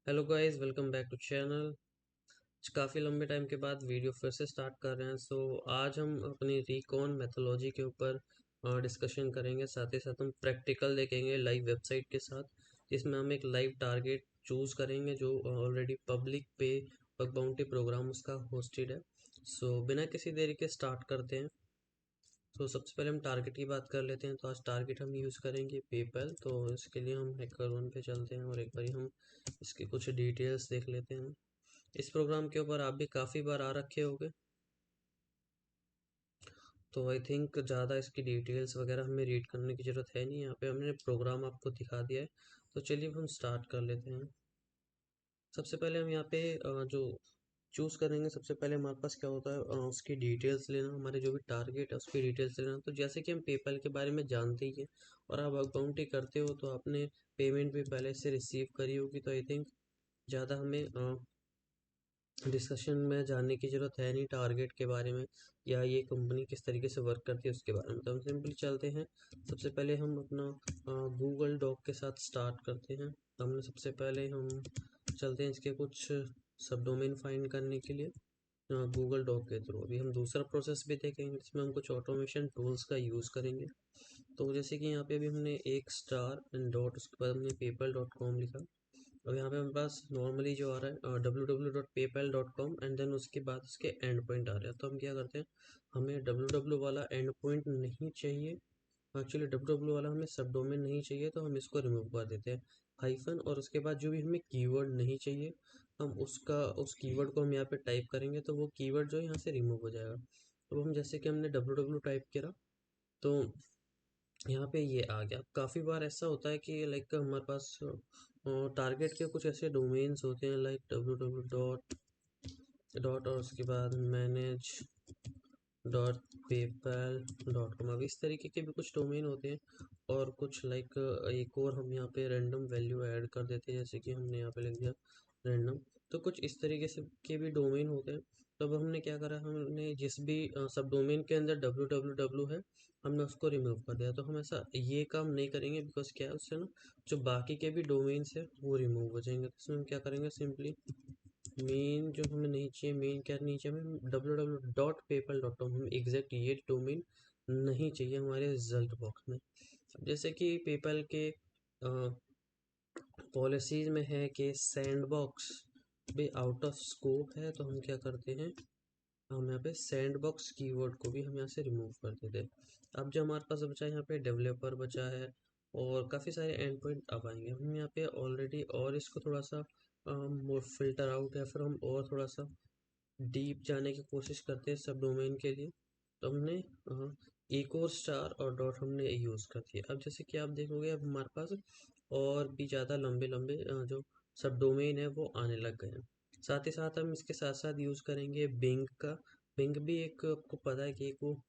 Hello guys, welcome back to channel. काफ़ी लंबे time के बाद वीडियो फिर से स्टार्ट कर रहे हैं। आज हम अपनी रिकॉन मेथोलॉजी के ऊपर डिस्कशन करेंगे। साथ ही साथ हम प्रैक्टिकल देखेंगे लाइव वेबसाइट के साथ, जिसमें हम एक लाइव टारगेट चूज़ करेंगे जो ऑलरेडी पब्लिक पे बग बाउंटी प्रोग्राम उसका होस्टेड है। बिना किसी देरी के स्टार्ट करते हैं। सबसे पहले हम टारगेट की बात कर लेते हैं। तो आज टारगेट हम यूज़ करेंगे पेपैल। तो इसके लिए हम हैकर1 पे चलते हैं और एक बार हम इसके कुछ डिटेल्स देख लेते हैं। इस प्रोग्राम के ऊपर आप भी काफ़ी बार आ रखे होंगे, तो आई थिंक ज़्यादा इसकी डिटेल्स वगैरह हमें रीड करने की ज़रूरत है नहीं। यहाँ पे हमने प्रोग्राम आपको दिखा दिया है। तो चलिए हम स्टार्ट कर लेते हैं। सबसे पहले हम यहाँ पे जो चूज़ करेंगे, सबसे पहले हमारे पास क्या होता है, उसकी डिटेल्स लेना, हमारे जो भी टारगेट है उसकी डिटेल्स लेना। तो जैसे कि हम पेपैल के बारे में जानते ही हैं और आप अकाउंटिंग करते हो तो आपने पेमेंट भी पहले से रिसीव करी होगी। तो आई थिंक ज़्यादा हमें डिस्कशन में जानने की ज़रूरत है नहीं टारगेट के बारे में या ये कंपनी किस तरीके से वर्क करती है उसके बारे में। तो हम सिंपली चलते हैं। सबसे पहले हम अपना गूगल डॉक के साथ स्टार्ट करते हैं। तो हमने सबसे पहले हम चलते हैं इसके कुछ सब डोमेन फाइंड करने के लिए गूगल डॉक के थ्रू। अभी हम दूसरा प्रोसेस भी देखेंगे जिसमें हम कुछ ऑटोमेशन टूल्स का यूज़ करेंगे। तो जैसे कि यहाँ पे अभी हमने एक स्टार एंड डॉट, उसके बाद हमने paypal.com लिखा। अब यहाँ पे हमारे पास नॉर्मली जो आ रहा है www.paypal.com एंड देन उसके बाद उसके एंड पॉइंट आ रहा है। तो हम क्या करते हैं, हमें www वाला एंड पॉइंट नहीं चाहिए। एक्चुअली www वाला हमें सब डोमेन नहीं चाहिए, तो हम इसको रिमूव कर देते हैं। हाइफन और उसके बाद जो भी हमें कीवर्ड नहीं चाहिए, हम उस कीवर्ड को हम यहाँ पे टाइप करेंगे तो वो कीवर्ड जो है यहाँ से रिमूव हो जाएगा। तो हम जैसे कि हमने www टाइप किया तो यहाँ पे ये आ गया। काफ़ी बार ऐसा होता है कि लाइक हमारे पास टारगेट के कुछ ऐसे डोमेन्स होते हैं लाइक www और उसके बाद मैनेज .paypal.com। अब इस तरीके के भी कुछ डोमेन होते हैं और कुछ लाइक एक और हम यहाँ पे रैंडम वैल्यू ऐड कर देते हैं, जैसे कि हमने यहाँ पे लिख दिया रैंडम। तो कुछ इस तरीके से के भी डोमेन होते हैं। तो अब हमने क्या करा, हमने जिस भी सब डोमेन के अंदर www है हमने उसको रिमूव कर दिया। तो हम ऐसा ये काम नहीं करेंगे, बिकॉज क्या है उससे ना जो बाकी के भी डोमेन्स है वो रिमूव हो जाएंगे। तो इसमें हम क्या करेंगे, सिंपली मेन जो हमें नहीं चाहिए, मेन क्या नहीं चाहिए हमें, www.paypal.com, हमें एग्जैक्ट ये डोमेन नहीं चाहिए हमारे रिजल्ट बॉक्स में। अब जैसे कि पेपल के पॉलिसीज में है कि सैंडबॉक्स भी आउट ऑफ स्कोप है, तो हम क्या करते हैं, हम यहाँ पे सैंडबॉक्स कीवर्ड को भी हम यहाँ से रिमूव कर देते हैं। अब जो हमारे पास बचा है यहाँ पे डेवलपर बचा है और काफ़ी सारे एंड पॉइंट अब आएंगे। हम यहाँ पे ऑलरेडी और इसको थोड़ा सा मोर फिल्टर आउट या फिर हम और थोड़ा सा डीप जाने की कोशिश करते हैं सब डोमेन के लिए। तो हमने एक और स्टार और डॉट हमने यूज़ कर दिया। अब जैसे कि आप देखोगे अब हमारे पास और भी ज़्यादा लंबे लंबे जो सब डोमेन है वो आने लग गए हैं। साथ ही साथ हम इसके साथ साथ यूज़ करेंगे बिंग का। बिंग भी एक, आपको पता है कि एक वो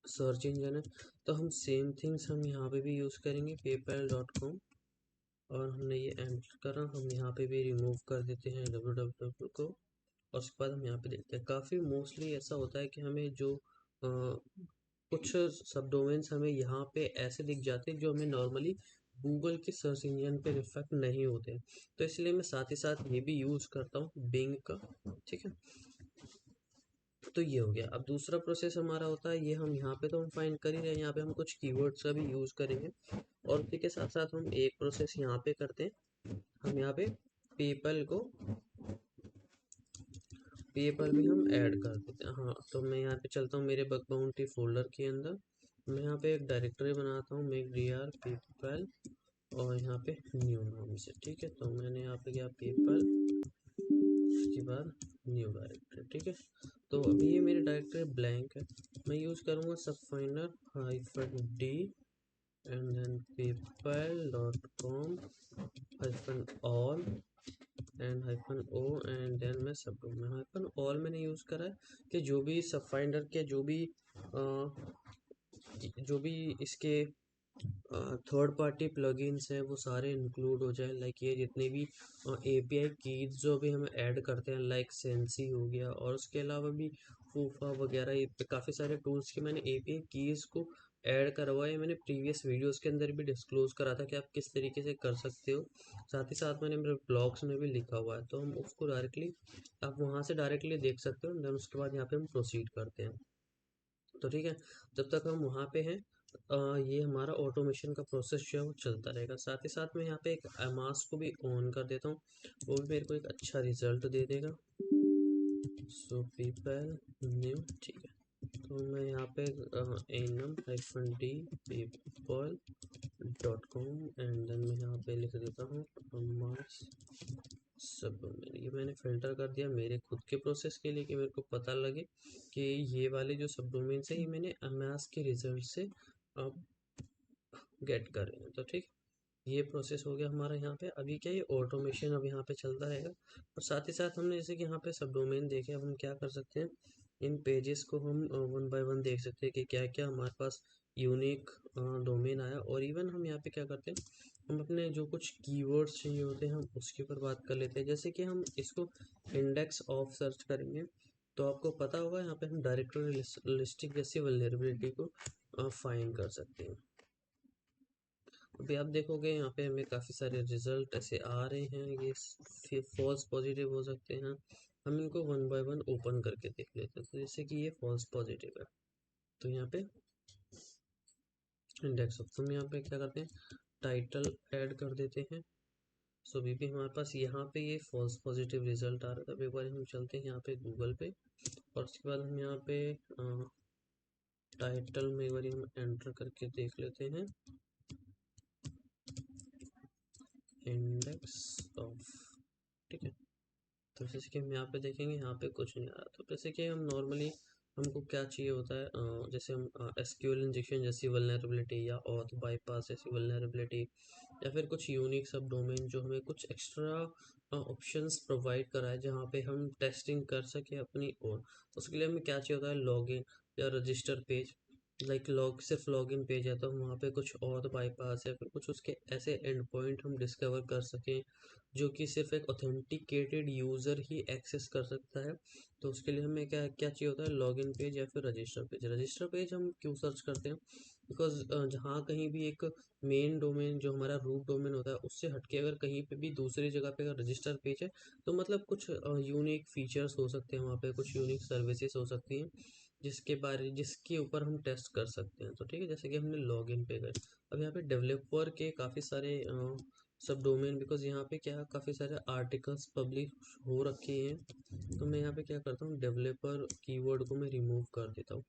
सर्च इंजन है। तो हम सेम थिंग्स हम यहाँ पे भी यूज़ करेंगे paypal.com। और हमने ये एंटर करा, हम यहाँ पे भी रिमूव कर देते हैं www को। और उसके बाद हम यहाँ पे देखते हैं, काफ़ी मोस्टली ऐसा होता है कि हमें जो कुछ सब डोमेन्स हमें यहाँ पे ऐसे दिख जाते हैं जो हमें नॉर्मली गूगल के सर्च इंजन पे रिफ्लेक्ट नहीं होते। तो इसलिए मैं साथ ही साथ ये भी यूज़ करता हूँ बिंग का। ठीक है, तो ये हो गया। अब दूसरा प्रोसेस हमारा होता है, ये हम यहाँ पे तो हम फाइंड कर ही रहे हैं, यहाँ पे हम कुछ कीवर्ड्स का भी यूज़ करेंगे। और उसी के साथ साथ हम एक प्रोसेस यहाँ पे करते हैं, हम यहाँ पे पेपल को पेपल भी हम ऐड कर देते हैं। हाँ, तो मैं यहाँ पे चलता हूँ मेरे बग बाउंटी फोल्डर के अंदर। मैं यहाँ पे एक डायरेक्टरी बनाता हूँ, मेक dr पेपल और यहाँ पे न्यू नाम से। ठीक है, तो मैंने यहाँ पे किया पेपल, उसके बाद न्यू डायरेक्टरी। ठीक है, तो अभी ये मेरी डायरेक्टरी ब्लैंक है। मैं यूज़ करूँगा subfinder -d and then paypal.com -all and -o and then मैं सब में -all मैंने यूज़ करा है कि जो भी सब फाइंडर के जो भी इसके थर्ड पार्टी प्लगइन्स हैं वो सारे इंक्लूड हो जाए। लाइक ये जितने भी एपीआई कीज जो भी हम ऐड करते हैं, लाइक सेंसी हो गया और उसके अलावा भी फूफा वगैरह, ये काफ़ी सारे टूल्स की मैंने एपीआई कीज़ को ऐड करा हुआ है, मैंने प्रीवियस वीडियोस के अंदर भी डिस्क्लोज करा था कि आप किस तरीके से कर सकते हो। साथ ही साथ मैंने मेरे ब्लॉग्स में भी लिखा हुआ है, तो हम उसको डायरेक्टली आप वहाँ से डायरेक्टली देख सकते हो। देन उसके बाद यहाँ पे हम प्रोसीड करते हैं। तो ठीक है, जब तक हम वहाँ पे हैं ये हमारा ऑटोमेशन का प्रोसेस जो है वो चलता रहेगा। साथ ही साथ मैं यहाँ पे एक मास्क को भी ऑन कर देता हूँ, वो भी मेरे को एक अच्छा रिजल्ट दे देगा। सो पीपल न्यू, ठीक है। तो मैं यहाँ पे enum-d एंड देन मैं यहाँ पे लिख देता हूँ सब। ये मैंने फिल्टर कर दिया मेरे खुद के प्रोसेस के लिए कि मेरे को पता लगे कि ये वाले जो सब डोमेन है ये मैंने अमास के रिजल्ट से गेट कर रहे हैं। तो ठीक, ये प्रोसेस हो गया हमारा यहाँ पे। अभी क्या ये ऑटोमेशन अब यहाँ पे चलता रहेगा। और साथ ही साथ हमने जैसे कि यहाँ पे सब डोमेन देखे, अब हम क्या कर सकते हैं, इन पेजेस को हम वन बाय वन देख सकते हैं कि क्या क्या हमारे पास यूनिक डोमेन आया। और इवन हम यहाँ पे क्या करते हैं, हम अपने जो कुछ कीवर्ड्स चाहिए होते हैं हम उसके ऊपर बात कर लेते हैं। जैसे कि हम इसको इंडेक्स ऑफ सर्च करेंगे तो आपको पता होगा यहाँ पे हम डायरेक्टरी लिस्टिंग जैसी वल्नरेबिलिटी को फाइंड कर सकते हैं। अभी आप देखोगे यहाँ पे हमें काफ़ी सारे रिजल्ट ऐसे आ रहे हैं, ये फॉल्स पॉजिटिव हो सकते हैं। हम इनको वन बाय वन ओपन करके देख लेते हैं। तो जैसे कि ये फॉल्स पॉजिटिव है, तो यहाँ पे इंडेक्स ऑफ, हम यहाँ पे क्या करते हैं, टाइटल ऐड कर देते हैं। सो अभी भी हमारे पास यहाँ पे ये फॉल्स पॉजिटिव रिजल्ट आ रहा था। एक बार हम चलते हैं यहाँ पे गूगल पे, और उसके बाद हम यहाँ पे टाइटल में एक बार हम एंटर करके देख लेते हैं इंडेक्स ऑफ, ठीक है। तो जैसे कि हम यहाँ पे देखेंगे यहाँ पे कुछ नहीं आ रहा। तो जैसे कि हम नॉर्मली हमको क्या चाहिए होता है, जैसे हम एसक्यूएल इंजेक्शन जैसी वल्नरेबिलिटी या ऑथ बाईपास जैसी वल्नरेबिलिटी या फिर कुछ यूनिक सब डोमेन जो हमें कुछ एक्स्ट्रा ऑप्शंस प्रोवाइड कराए जहाँ पे हम टेस्टिंग कर सके अपनी। और उसके लिए हमें क्या चाहिए होता है, लॉगिन या रजिस्टर पेज। सिर्फ लॉगिन पेज है तो हम वहाँ पे कुछ और बाईपास या फिर कुछ उसके ऐसे एंड पॉइंट हम डिस्कवर कर सकें जो कि सिर्फ एक ऑथेंटिकेटेड यूज़र ही एक्सेस कर सकता है। तो उसके लिए हमें क्या क्या चाहिए होता है, लॉगिन पेज या फिर रजिस्टर पेज। रजिस्टर पेज हम क्यों सर्च करते हैं, बिकॉज जहाँ कहीं भी एक मेन डोमेन जो हमारा रूट डोमेन होता है उससे हटके अगर कहीं पे भी दूसरी जगह पे अगर रजिस्टर पेज है तो मतलब कुछ यूनिक फीचर्स हो सकते हैं वहाँ पे, कुछ यूनिक सर्विसेज हो सकती हैं जिसके ऊपर हम टेस्ट कर सकते हैं। तो ठीक है, जैसे कि हमने लॉगिन पे गए। अब यहाँ पे डेवलपर के काफ़ी सारे सब डोमेन, बिकॉज यहाँ पे क्या काफ़ी सारे आर्टिकल्स पब्लिश हो रखे हैं। तो मैं यहाँ पे क्या करता हूँ, डेवलपर कीवर्ड को मैं रिमूव कर देता हूँ।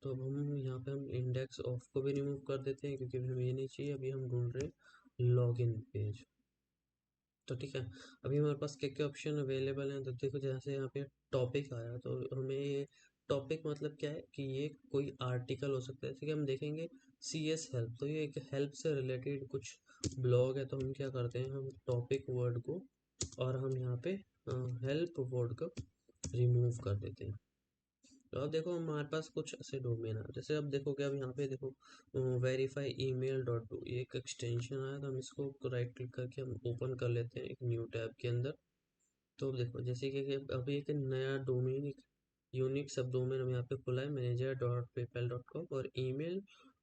तो अब हम यहाँ पे हम इंडेक्स ऑफ को भी रिमूव कर देते हैं क्योंकि हमें ये नहीं चाहिए। अभी हम ढूंढ रहे हैं लॉगिन पेज। तो ठीक है, अभी हमारे पास क्या क्या ऑप्शन अवेलेबल हैं। तो देखो जैसे यहाँ पे टॉपिक आया तो हमें ये टॉपिक मतलब क्या है कि ये कोई आर्टिकल हो सकता है। जैसे कि हम देखेंगे CS हेल्प, तो ये एक हेल्प से रिलेटेड कुछ ब्लॉग है। तो हम क्या करते हैं, हम टॉपिक वर्ड को और हम यहाँ पे हेल्प वर्ड को रिमूव कर देते हैं। तो अब देखो हमारे पास कुछ ऐसे डोमेन है, जैसे अब देखोगे अब यहाँ पे देखो वेरीफाई ईमेल डॉट डू, ये एक एक्सटेंशन आया। तो हम इसको राइट क्लिक करके हम ओपन कर लेते हैं एक न्यू टैब के अंदर। तो अब देखो जैसे कि अभी एक नया डोमेन, एक यूनिक सब डोमेन हम यहाँ पे खुला है, manager.paypal.com और email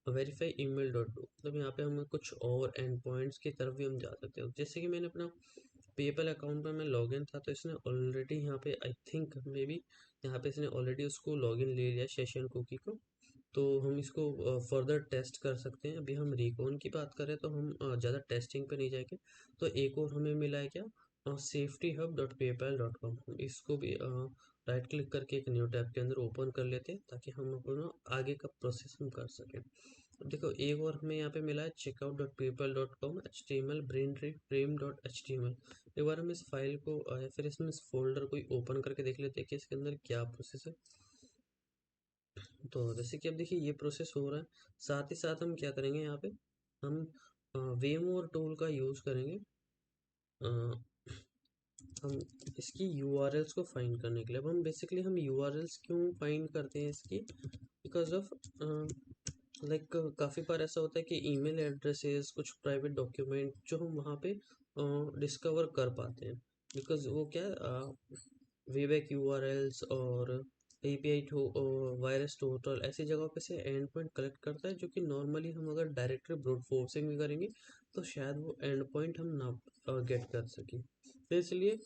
verify email dot do. मतलब यहाँ पे हम कुछ और एंड पॉइंट्स की तरफ भी हम जा सकते हैं। जैसे कि मैंने अपना पेपल अकाउंट में मैं लॉगिन था तो इसने ऑलरेडी यहाँ पे आई थिंक मे बी यहाँ पे इसने ऑलरेडी उसको लॉगिन ले लिया सेशन कुकी को। तो हम इसको फर्दर टेस्ट कर सकते हैं। अभी हम रिकॉन की बात करें तो हम ज़्यादा टेस्टिंग पे नहीं जाएंगे। तो एक और हमें मिला है क्या, safetyhub.paypal.com। हम इसको भी राइट क्लिक करके एक न्यू टैब के अंदर ओपन कर लेते हैं ताकि हम अपना आगे का प्रोसेस हम कर सकें। अब देखो एक और हमें यहाँ पे मिला है checkout.paypal.com HTML braintree.frame.html। एक बार हम इस फाइल को या फिर इसमें इस फोल्डर को ओपन करके देख लेते हैं कि इसके अंदर क्या प्रोसेस है। तो जैसे कि अब देखिए ये प्रोसेस हो रहा है। साथ ही साथ हम क्या करेंगे, यहाँ पे हम वेमोर टूल का यूज़ करेंगे हम इसकी URLs को फाइंड करने के लिए। अब हम बेसिकली हम URLs क्यों फाइंड करते हैं इसकी, बिकॉज ऑफ लाइक काफ़ी बार ऐसा होता है कि ईमेल एड्रेसेस कुछ प्राइवेट डॉक्यूमेंट जो हम वहाँ पे डिस्कवर कर पाते हैं, बिकॉज वो क्या वे बैक URLs और एपीआई वायरस टोटल ऐसी जगहों पे से एंड पॉइंट कलेक्ट करता है, जो कि नॉर्मली हम अगर डायरेक्टली ब्रूट फोर्सिंग भी करेंगे तो शायद वो एंड पॉइंट हम ना गेट कर सकें। तो इसलिए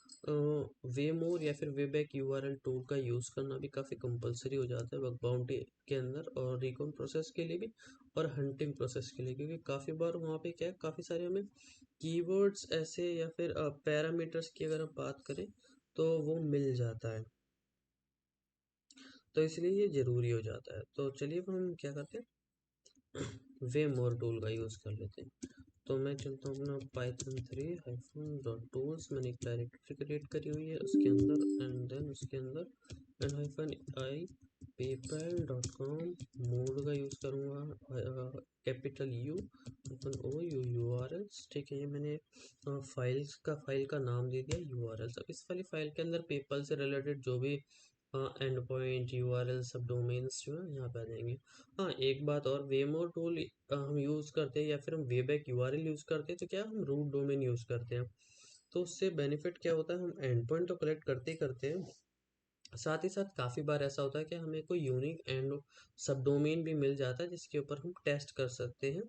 वे मोर या फिर वे बैक यूआरएल टूल का यूज़ करना भी काफ़ी कंपलसरी हो जाता है बग बाउंटी के अंदर, और रिकॉन प्रोसेस के लिए भी और हंटिंग प्रोसेस के लिए, क्योंकि काफ़ी बार वहाँ पे क्या है, काफ़ी सारे हमें कीवर्ड्स ऐसे या फिर पैरामीटर्स की अगर आप बात करें तो वो मिल जाता है, तो इसलिए ये ज़रूरी हो जाता है। तो चलिए अब हम क्या करते हैं, वे मोर टूल का यूज़ कर लेते हैं। तो मैं चलता हूँ अपना पाइथन 3 हाइफन डॉट टूल्स, मैंने एक डायरेक्टरी क्रिएट करी हुई है उसके अंदर, एंड देन उसके अंदर and hyphen I PayPal dot com mode का यूज़ करूँगा, capital U hyphen O U U R Ls. ठीक है, ये मैंने फाइल का नाम दे दिया यू आर एल्स। अब इस वाली फाइल के अंदर पेपल से रिलेटेड जो भी and point you R L सब डोमेन्स जो है यहाँ पे आ जाएंगे। हाँ, एक बात और, वेमोर टूल हम यूज़ करते हैं या फिर हम way back you R L use करते हैं तो क्या हम रूट डोमेन यूज़ करते हैं, तो उससे बेनिफिट क्या होता है, हम एंड पॉइंट तो कलेक्ट करते ही करते हैं, साथ ही साथ काफ़ी बार ऐसा होता है कि हमें कोई यूनिक एंड सब डोमेन भी मिल जाता है जिसके ऊपर हम टेस्ट कर सकते हैं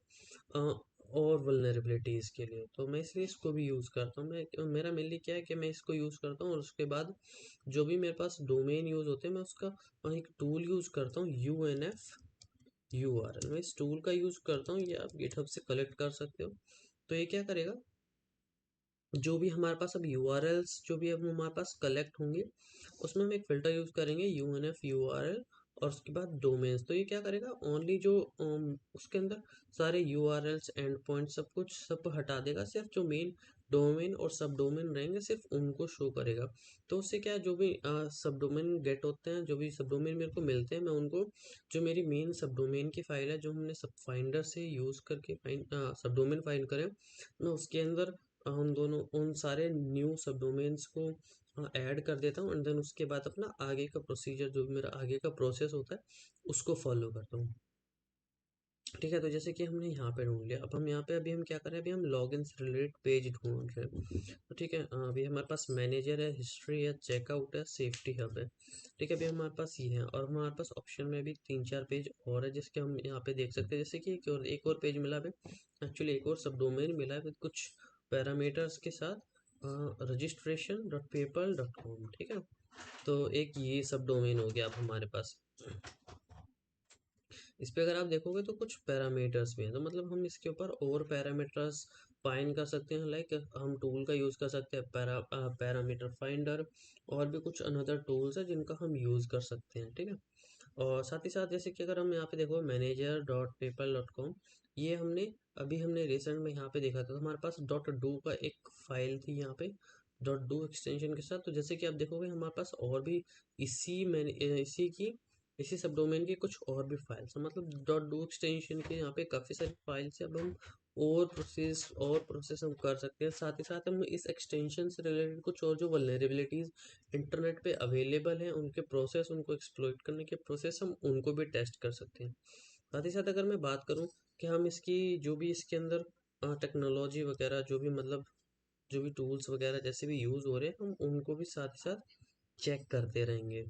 और वल्नरेबिलिटीज़ के लिए। तो मैं इसलिए इसको भी यूज़ करता हूँ। मैं मेरा मेनली क्या है कि मैं इसको यूज़ करता हूँ और उसके बाद जो भी मेरे पास डोमेन यूज़ होते हैं मैं उसका एक टूल यूज़ करता हूँ, UNF URL। मैं इस टूल का यूज़ करता हूँ, ये आप गिटहब से कलेक्ट कर सकते हो। तो ये क्या करेगा, जो भी हमारे पास अब URLs जो भी अब हमारे पास कलेक्ट होंगे उसमें हम एक फ़िल्टर यूज़ करेंगे UNF URL और उसके बाद डोमेन्स। तो ये क्या करेगा, ओनली जो उसके अंदर सारे URLs एंड पॉइंट सब कुछ सब हटा देगा, सिर्फ जो मेन डोमेन और सब डोमेन रहेंगे सिर्फ उनको शो करेगा। तो उससे क्या है, जो भी सब डोमेन गेट होते हैं, जो भी सब डोमेन मेरे को मिलते हैं, मैं उनको जो मेरी मेन सब डोमेन की फाइल है जो हमने सब फाइंडर से यूज़ करके सब डोमेन फाइंड करें, मैं उसके अंदर उन दोनों उन सारे न्यू सब डोमेन्स को ऐड कर देता हूँ, एंड देन उसके बाद अपना आगे का प्रोसीजर जो भी मेरा आगे का प्रोसेस होता है उसको फॉलो करता हूँ। ठीक है, तो जैसे कि हमने यहाँ पे ढूंढ लिया, अब हम यहाँ पे अभी हम क्या कर रहे हैं, अभी हम लॉगिन से रिलेटेड पेज ढूंढ रहे हैं। तो ठीक है, अभी हमारे पास मैनेजर है, हिस्ट्री है, चेकआउट है, सेफ्टी हब है। ठीक है, अभी हमारे पास ये है और हमारे पास ऑप्शन में भी 3-4 पेज और है जिसके हम यहाँ पे देख सकते हैं। जैसे कि एक और पेज मिला है, एक्चुअली एक और सब डोमेन मिला है with कुछ पैरामीटर्स के साथ, registration dot PayPal dot com. ठीक है, तो एक ये सब डोमेन हो गया अब हमारे पास। इस पे अगर आप देखोगे तो कुछ पैरामीटर्स भी हैं, तो मतलब हम इसके ऊपर और पैरामीटर्स फाइंड कर सकते हैं, लाइक हम टूल का यूज़ कर सकते हैं पैरामीटर फाइंडर, और भी कुछ अनदर टूल्स है जिनका हम यूज़ कर सकते हैं। ठीक है, और साथ ही साथ जैसे कि अगर हम यहाँ पे देखो manager dot PayPal dot com, ये हमने रिसेंट में यहाँ पे देखा था, तो हमारे पास डॉट डू का एक फाइल थी यहाँ पे डॉट डू एक्सटेंशन के साथ। तो जैसे कि आप देखोगे हमारे पास और भी इसी मैंने इसी सब डोमेन की कुछ और भी फाइल्स हैं, मतलब डॉट डू एक्सटेंशन के यहाँ पे काफ़ी सारी फाइल्स हैं। अब हम और प्रोसेस हम कर सकते हैं, साथ ही साथ हम इस एक्सटेंशन से रिलेटेड कुछ और जो वल्नरेबिलिटीज़ इंटरनेट पे अवेलेबल हैं उनके प्रोसेस, उनको एक्सप्लॉइट करने के प्रोसेस, हम उनको भी टेस्ट कर सकते हैं। साथ ही साथ अगर मैं बात करूं कि हम इसकी जो भी इसके अंदर टेक्नोलॉजी वगैरह जो भी मतलब जो भी टूल्स वगैरह जैसे भी यूज़ हो रहे हैं, हम उनको भी साथ ही साथ चेक करते रहेंगे।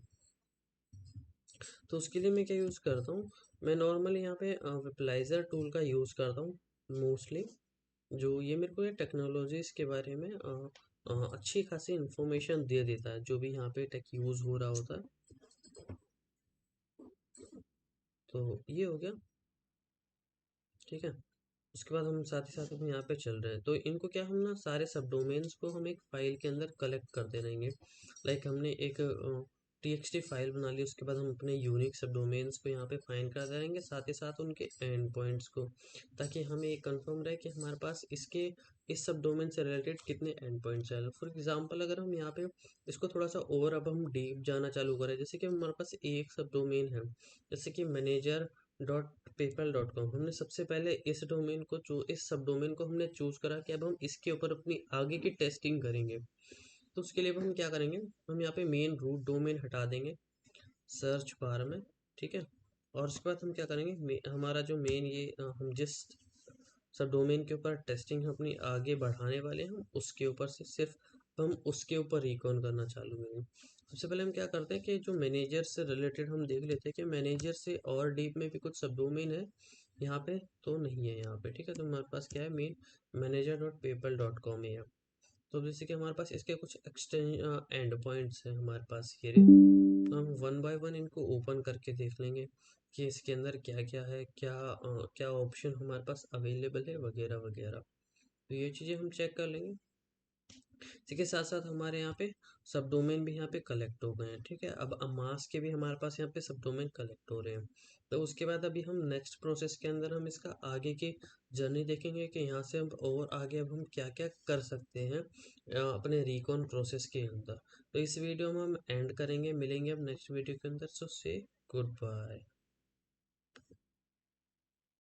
तो उसके लिए मैं क्या यूज़ करता हूँ, मैं नॉर्मली यहाँ पे वेपलाइज़र टूल का यूज़ करता हूँ मोस्टली, जो ये मेरे को ये टेक्नोलॉजीज़ के बारे में अच्छी खासी इन्फॉर्मेशन दे देता है, जो भी यहाँ पे टेक यूज़ हो रहा होता है। तो ये हो गया। ठीक है, उसके बाद हम साथ ही साथ हम यहाँ पे चल रहे हैं, तो इनको क्या हम ना सारे सब डोमेन्स को हम एक फ़ाइल के अंदर कलेक्ट करते रहेंगे। लाइक हमने एक TXT फाइल बना ली, उसके बाद हम अपने यूनिक सब डोमेन्स को यहाँ पे फाइंड करते रहेंगे, साथ ही साथ उनके एंड पॉइंट्स को, ताकि हमें ये कंफर्म रहे कि हमारे पास इस सब डोमेन से रिलेटेड कितने एंड पॉइंट्स हैं। फॉर एग्जांपल अगर हम यहाँ पे इसको थोड़ा सा और अब हम डीप जाना चालू करें, जैसे कि हमारे पास एक सब डोमेन है जैसे कि manager dot PayPal dot com, हमने सबसे पहले इस सब डोमेन को हमने चूज़ करा कि अब हम इसके ऊपर अपनी आगे की टेस्टिंग करेंगे। तो उसके लिए अब हम क्या करेंगे, हम यहाँ पे मेन रूट डोमेन हटा देंगे सर्च बार में। ठीक है, और उसके बाद हम क्या करेंगे, हमारा जो मेन हम जिस सब डोमेन के ऊपर टेस्टिंग अपनी आगे बढ़ाने वाले हैं, हम उसके ऊपर से सिर्फ हम उसके ऊपर रिकॉन करना चालू करेंगे। सबसे पहले हम क्या करते हैं कि जो मैनेजर से रिलेटेड हम देख लेते हैं कि मैनेजर से और डीप में भी कुछ सब डोमेन है यहाँ पे, तो नहीं है यहाँ पे, ठीक है। तो हमारे पास क्या है, मेन manager.paypal.com है। तो जैसे कि हमारे पास इसके कुछ एक्सटेंड एंड पॉइंट्स हैं हमारे पास ये रहे। तो हम वन बाय वन इनको ओपन करके देख लेंगे कि इसके अंदर क्या क्या है, क्या ऑप्शन हमारे पास अवेलेबल है वगैरह वगैरह। तो ये चीज़ें हम चेक कर लेंगे। इसी के साथ साथ हमारे यहाँ पे सब डोमेन भी यहाँ पे कलेक्ट हो गए हैं, ठीक है। अब अमास के भी हमारे पास यहाँ पे सब डोमेन कलेक्ट हो रहे हैं। तो उसके बाद अभी हम नेक्स्ट प्रोसेस के अंदर हम इसका आगे की जर्नी देखेंगे कि यहाँ से हम और आगे अब हम क्या क्या कर सकते हैं अपने रिकॉन प्रोसेस के अंदर। तो इस वीडियो में हम एंड करेंगे, मिलेंगे अब नेक्स्ट वीडियो के अंदर। सो से गुड बाय।